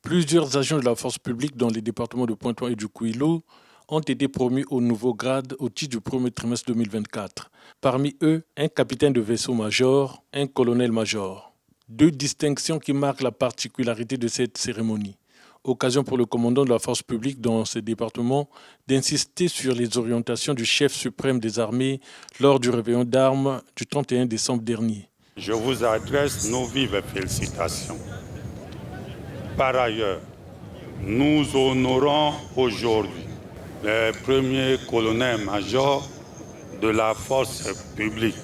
Plusieurs agents de la force publique dans les départements de Pointe-Noire et du Kouilou ont été promus au nouveau grade au titre du premier trimestre 2024. Parmi eux, un capitaine de vaisseau-major, un colonel-major. Deux distinctions qui marquent la particularité de cette cérémonie. Occasion pour le commandant de la force publique dans ce département d'insister sur les orientations du chef suprême des armées lors du réveillon d'armes du 31 décembre dernier. Je vous adresse nos vives félicitations. Par ailleurs, nous honorons aujourd'hui le premier colonel-major de la force publique.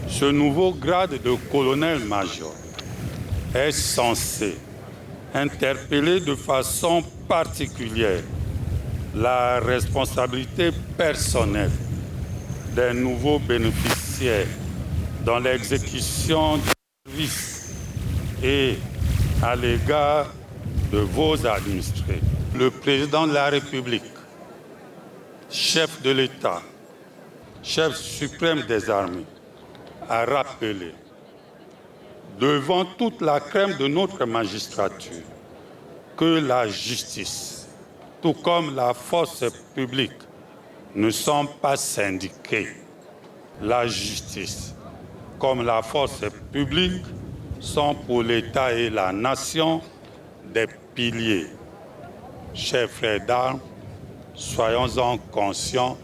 Ce nouveau grade de colonel-major est censé interpeller de façon particulière la responsabilité personnelle des nouveaux bénéficiaires dans l'exécution du service et à l'égard de vos administrés. Le président de la République, chef de l'État, chef suprême des armées, a rappelé devant toute la crème de notre magistrature que la justice, tout comme la force publique, ne sont pas syndiquées. La justice, comme la force publique, sont pour l'État et la nation des piliers. Chers frères d'armes, soyons-en conscients,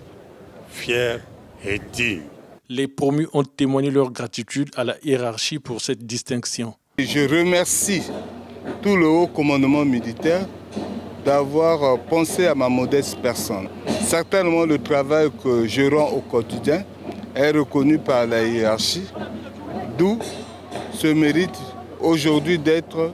fiers et dignes. Les promus ont témoigné leur gratitude à la hiérarchie pour cette distinction. Je remercie tout le haut commandement militaire d'avoir pensé à ma modeste personne. Certainement, le travail que je rends au quotidien est reconnu par la hiérarchie, d'où ce mérite aujourd'hui d'être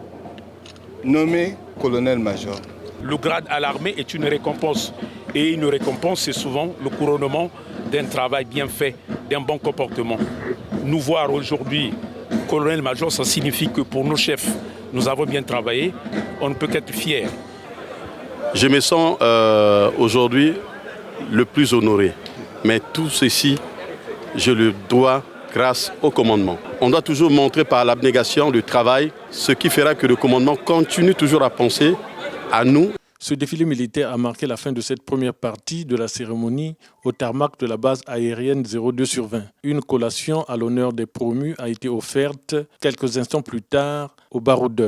nommé colonel-major. Le grade à l'armée est une récompense. Et une récompense, c'est souvent le couronnement d'un travail bien fait, d'un bon comportement. Nous voir aujourd'hui colonel-major, ça signifie que pour nos chefs, nous avons bien travaillé, on ne peut qu'être fiers. Je me sens aujourd'hui le plus honoré. Mais tout ceci, je le dois grâce au commandement. On doit toujours montrer par l'abnégation, le travail, ce qui fera que le commandement continue toujours à penser à nous. Ce défilé militaire a marqué la fin de cette première partie de la cérémonie au tarmac de la base aérienne 02/20. Une collation à l'honneur des promus a été offerte quelques instants plus tard aux baroudeurs.